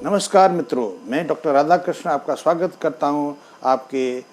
नमस्कार मित्रों, मैं डॉक्टर राधाकृष्ण आपका स्वागत करता हूं आपके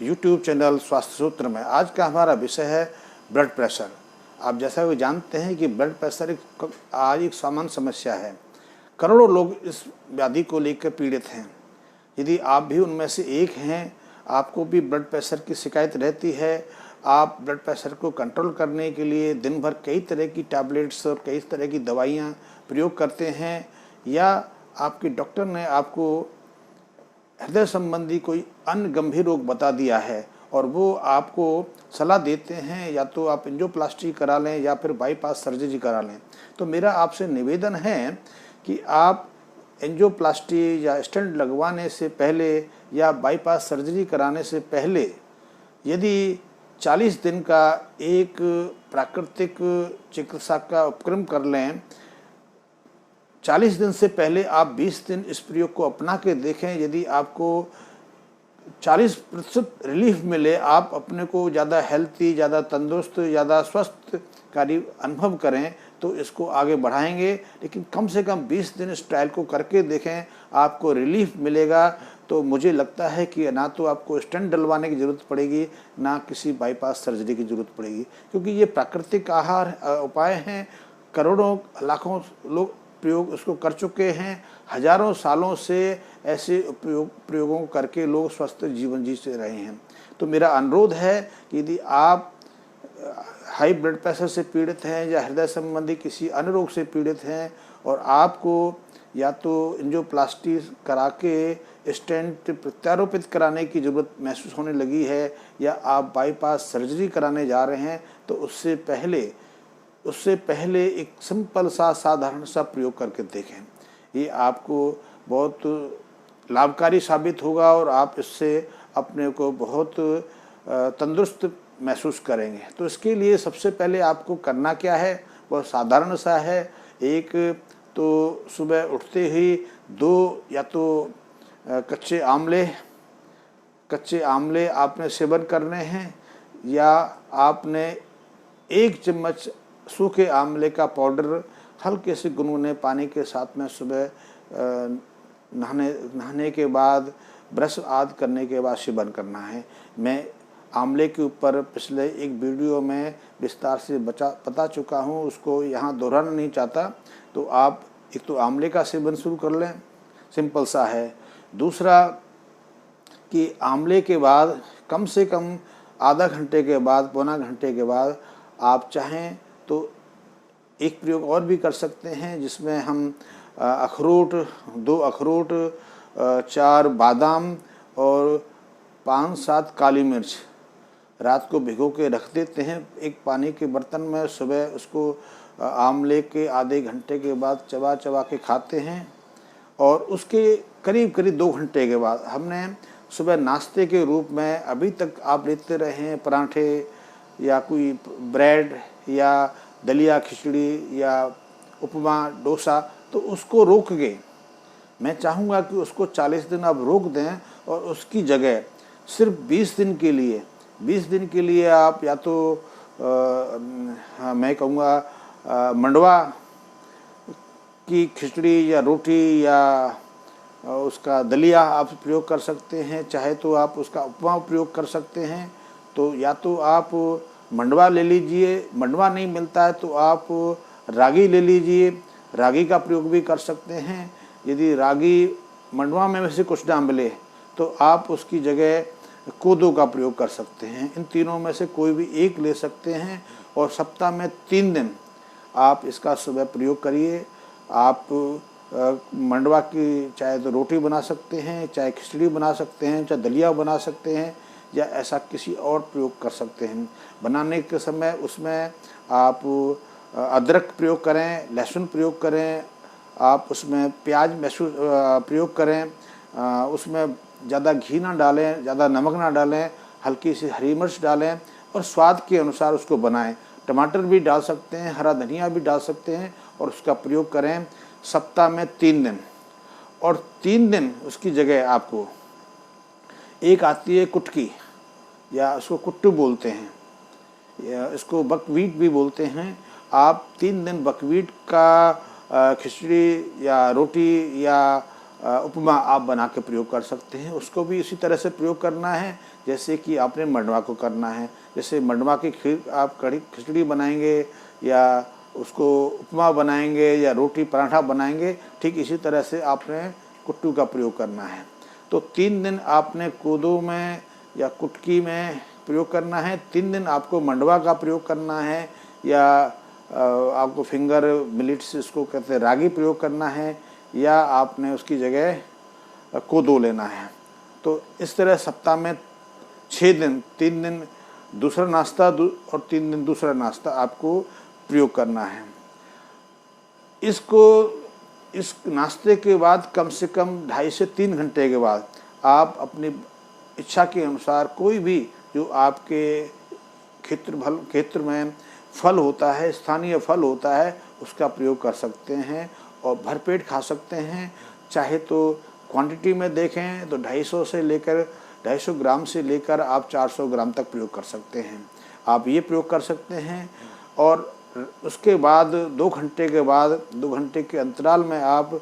YouTube चैनल स्वास्थ्य सूत्र में। आज का हमारा विषय है ब्लड प्रेशर। आप जैसा कि जानते हैं कि ब्लड प्रेशर आज एक सामान्य समस्या है। करोड़ों लोग इस व्याधि को लेकर पीड़ित हैं। यदि आप भी उनमें से एक हैं, आपको भी ब्लड प्रेशर की शिकायत रहती है, आप ब्लड प्रेशर को कंट्रोल करने के लिए दिन भर कई तरह की टैबलेट्स और कई तरह की दवाइयाँ प्रयोग करते हैं, या आपके डॉक्टर ने आपको हृदय संबंधी कोई अन्य गंभीर रोग बता दिया है और वो आपको सलाह देते हैं या तो आप एंजियोप्लास्टी करा लें या फिर बाईपास सर्जरी करा लें। तो मेरा आपसे निवेदन है कि आप एंजियोप्लास्टी या स्टेंट लगवाने से पहले या बाईपास सर्जरी कराने से पहले यदि 40 दिन का एक प्राकृतिक चिकित्सा का उपक्रम कर लें, 40 दिन से पहले आप 20 दिन इस प्रयोग को अपना के देखें। यदि आपको 40% रिलीफ मिले, आप अपने को ज़्यादा हेल्थी, ज़्यादा तंदुरुस्त, ज़्यादा स्वस्थकारी अनुभव करें तो इसको आगे बढ़ाएंगे। लेकिन कम से कम 20 दिन इस ट्रायल को करके देखें, आपको रिलीफ मिलेगा तो मुझे लगता है कि ना तो आपको स्टेंट डलवाने की ज़रूरत पड़ेगी, ना किसी बाईपास सर्जरी की ज़रूरत पड़ेगी, क्योंकि ये प्राकृतिक आहार उपाय हैं। करोड़ों लाखों लोग प्रयोग उसको कर चुके हैं। हजारों सालों से ऐसे प्रयोगों करके लोग स्वस्थ जीवन जी से रहे हैं। तो मेरा अनुरोध है कि यदि आप हाई ब्लड प्रेशर से पीड़ित हैं या हृदय संबंधी किसी अन्य रोग से पीड़ित हैं और आपको या तो एंजियोप्लास्टी करा के स्टेंट प्रत्यारोपित कराने की ज़रूरत महसूस होने लगी है या आप बाईपास सर्जरी कराने जा रहे हैं, तो उससे पहले एक सिंपल सा साधारण सा प्रयोग करके देखें। ये आपको बहुत लाभकारी साबित होगा और आप इससे अपने को बहुत तंदुरुस्त महसूस करेंगे। तो इसके लिए सबसे पहले आपको करना क्या है, बहुत साधारण सा है। एक तो सुबह उठते ही 2 या तो कच्चे आमले आपने सेवन करने हैं, या आपने 1 चम्मच सूखे आंवले का पाउडर हल्के से गुनगुने पानी के साथ में सुबह नहाने के बाद, ब्रश आदि करने के बाद सेवन करना है। मैं आंवले के ऊपर पिछले एक वीडियो में विस्तार से बता चुका हूँ, उसको यहाँ दोहराना नहीं चाहता। तो आप एक तो आंवले का सेवन शुरू कर लें, सिंपल सा है। दूसरा कि आंवले के बाद कम से कम आधा घंटे के बाद, पौना घंटे के बाद आप चाहें तो एक प्रयोग और भी कर सकते हैं, जिसमें हम 2 अखरोट, 4 बादाम और 5-7 काली मिर्च रात को भिगो के रख देते हैं एक पानी के बर्तन में। सुबह उसको आंवले के आधे घंटे के बाद चबा के खाते हैं और उसके करीब 2 घंटे के बाद हमने सुबह नाश्ते के रूप में, अभी तक आप लेते रहे हैं पराठे या कोई ब्रेड या दलिया खिचड़ी या उपमा डोसा, तो उसको रोक के मैं चाहूँगा कि उसको 40 दिन आप रोक दें और उसकी जगह सिर्फ 20 दिन के लिए आप या तो मैं कहूँगा मंडवा की खिचड़ी या रोटी या उसका दलिया आप प्रयोग कर सकते हैं, चाहे तो आप उसका उपमा प्रयोग कर सकते हैं। तो या तो आप मंडवा ले लीजिए, मंडवा नहीं मिलता है तो आप रागी ले लीजिए, रागी का प्रयोग भी कर सकते हैं। यदि रागी मंडवा में से कुछ ना मिले तो आप उसकी जगह कोदो का प्रयोग कर सकते हैं। इन तीनों में से कोई भी एक ले सकते हैं और सप्ताह में 3 दिन आप इसका सुबह प्रयोग करिए। आप मंडवा की चाहे तो रोटी बना सकते हैं, चाहे खिचड़ी बना सकते हैं, चाहे दलिया बना सकते हैं, या ऐसा किसी और प्रयोग कर सकते हैं। बनाने के समय उसमें आप अदरक प्रयोग करें, लहसुन प्रयोग करें, आप उसमें प्याज प्रयोग करें, उसमें ज़्यादा घी ना डालें, ज़्यादा नमक ना डालें, हल्की सी हरी मिर्च डालें और स्वाद के अनुसार उसको बनाएं। टमाटर भी डाल सकते हैं, हरा धनिया भी डाल सकते हैं और उसका प्रयोग करें सप्ताह में 3 दिन। और 3 दिन उसकी जगह आपको एक आती है कुटकी, या उसको कुट्टू बोलते हैं, या इसको बकवीट भी बोलते हैं। आप 3 दिन बकवीट का खिचड़ी या रोटी या उपमा आप बना के प्रयोग कर सकते हैं। उसको भी इसी तरह से प्रयोग करना है जैसे कि आपने मंडवा को करना है। जैसे मंडवा की खीर आप कढ़ी खिचड़ी बनाएंगे या उसको उपमा बनाएंगे या रोटी पराठा बनाएंगे, ठीक इसी तरह से आपने कुट्टू का प्रयोग करना है। तो 3 दिन आपने कोदो में या कुटकी में प्रयोग करना है, 3 दिन आपको मंडवा का प्रयोग करना है या आपको फिंगर मिलेट्स इसको कहते हैं रागी प्रयोग करना है या आपने उसकी जगह कोदो लेना है। तो इस तरह सप्ताह में 6 दिन, 3 दिन दूसरा नाश्ता और 3 दिन दूसरा नाश्ता आपको प्रयोग करना है। इस नाश्ते के बाद कम से कम 2.5 से 3 घंटे के बाद आप अपनी इच्छा के अनुसार कोई भी जो आपके क्षेत्र में फल होता है, स्थानीय फल होता है, उसका प्रयोग कर सकते हैं और भरपेट खा सकते हैं। चाहे तो क्वांटिटी में देखें तो 250 ग्राम से लेकर आप 400 ग्राम तक प्रयोग कर सकते हैं। आप ये प्रयोग कर सकते हैं और उसके बाद 2 घंटे के बाद 2 घंटे के अंतराल में आप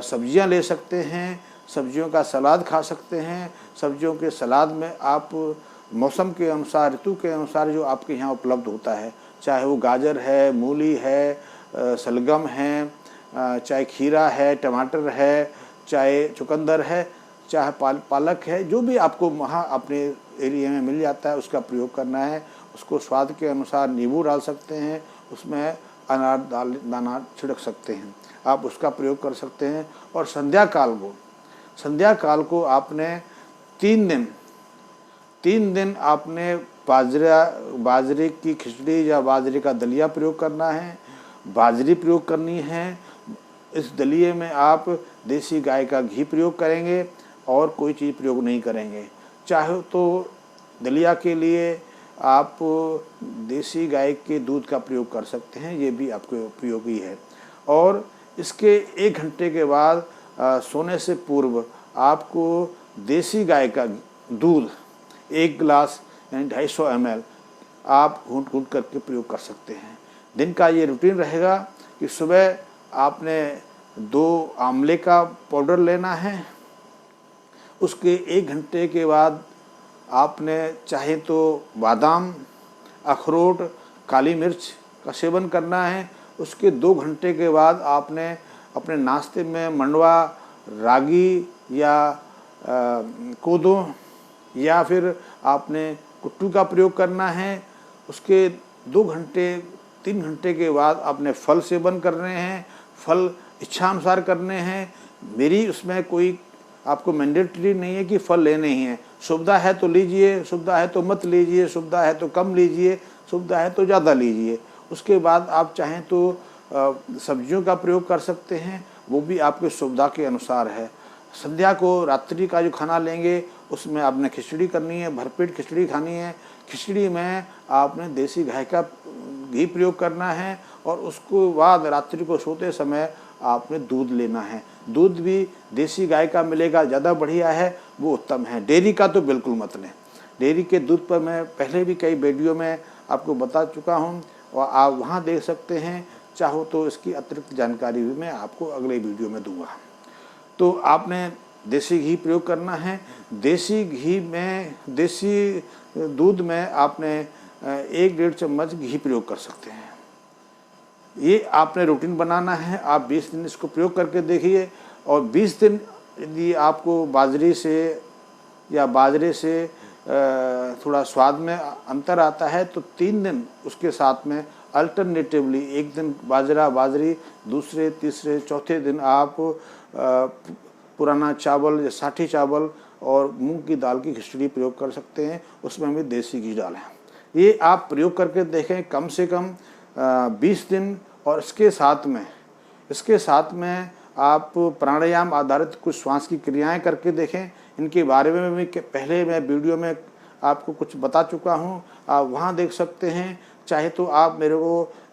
सब्जियां ले सकते हैं, सब्जियों का सलाद खा सकते हैं। सब्जियों के सलाद में आप मौसम के अनुसार, ऋतु के अनुसार जो आपके यहाँ उपलब्ध होता है, चाहे वो गाजर है, मूली है, सलगम है, चाहे खीरा है, टमाटर है, चाहे चुकंदर है, चाहे पालक है, जो भी आपको वहाँ अपने एरिया में मिल जाता है उसका प्रयोग करना है। उसको स्वाद के अनुसार नींबू डाल सकते हैं, उसमें अनार दाना छिड़क सकते हैं, आप उसका प्रयोग कर सकते हैं। और संध्या काल को आपने 3 दिन आपने बाजरे की खिचड़ी या बाजरे का दलिया प्रयोग करना है, बाजरी प्रयोग करनी है। इस दलिए में आप देसी गाय का घी प्रयोग करेंगे और कोई चीज़ प्रयोग नहीं करेंगे। चाहे तो दलिया के लिए आप देसी गाय के दूध का प्रयोग कर सकते हैं, ये भी आपके उपयोगी है। और इसके 1 घंटे के बाद सोने से पूर्व आपको देसी गाय का दूध 1 गिलास यानी 250 ml आप घूंट करके प्रयोग कर सकते हैं। दिन का ये रूटीन रहेगा कि सुबह आपने 2 आंवले का पाउडर लेना है, उसके 1 घंटे के बाद आपने चाहे तो बादाम, अखरोट, काली मिर्च का सेवन करना है। उसके 2 घंटे के बाद आपने अपने नाश्ते में मंडवा, रागी या कोदो या फिर आपने कुट्टू का प्रयोग करना है। उसके 2 घंटे 3 घंटे के बाद आपने फल सेवन करने हैं, फल इच्छानुसार करने हैं। मेरी उसमें कोई आपको मैंडेटरी नहीं है कि फल लेने ही हैं। सुविधा है तो लीजिए, सुविधा है तो मत लीजिए, सुविधा है तो कम लीजिए, सुविधा है तो ज़्यादा लीजिए। उसके बाद आप चाहें तो सब्जियों का प्रयोग कर सकते हैं, वो भी आपके सुविधा के अनुसार है। संध्या को रात्रि का जो खाना लेंगे उसमें आपने खिचड़ी करनी है, भरपेट खिचड़ी खानी है। खिचड़ी में आपने देसी गाय का घी प्रयोग करना है और उसको बाद रात्रि को सोते समय आपने दूध लेना है। दूध भी देसी गाय का मिलेगा, ज़्यादा बढ़िया है, वो उत्तम है। डेयरी का तो बिल्कुल मत लें। डेयरी के दूध पर मैं पहले भी कई वीडियो में आपको बता चुका हूँ और आप वहाँ देख सकते हैं। चाहो तो इसकी अतिरिक्त जानकारी भी मैं आपको अगले वीडियो में दूंगा। तो आपने देसी घी प्रयोग करना है। देसी दूध में आपने 1-1.5 चम्मच घी प्रयोग कर सकते हैं। ये आपने रूटीन बनाना है। आप 20 दिन इसको प्रयोग करके देखिए और 20 दिन यदि आपको बाजरे से थोड़ा स्वाद में अंतर आता है तो 3 दिन उसके साथ में अल्टरनेटिवली 1 दिन बाजरी, दूसरे, तीसरे, चौथे दिन आप पुराना चावल या साठी चावल और मूंग की दाल की खिचड़ी प्रयोग कर सकते हैं। उसमें भी देसी घी डालें। ये आप प्रयोग करके देखें कम से कम 20 दिन। और इसके साथ में आप प्राणायाम आधारित कुछ श्वास की क्रियाएं करके देखें। इनके बारे में भी पहले मैं वीडियो में आपको कुछ बता चुका हूं, आप वहां देख सकते हैं। चाहे तो आप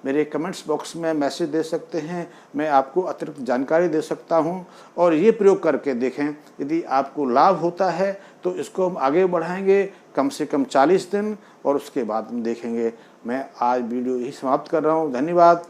मेरे कमेंट्स बॉक्स में मैसेज दे सकते हैं, मैं आपको अतिरिक्त जानकारी दे सकता हूं। और ये प्रयोग करके देखें, यदि आपको लाभ होता है तो इसको हम आगे बढ़ाएंगे कम से कम 40 दिन और उसके बाद हम देखेंगे। मैं आज वीडियो यही समाप्त कर रहा हूं। धन्यवाद।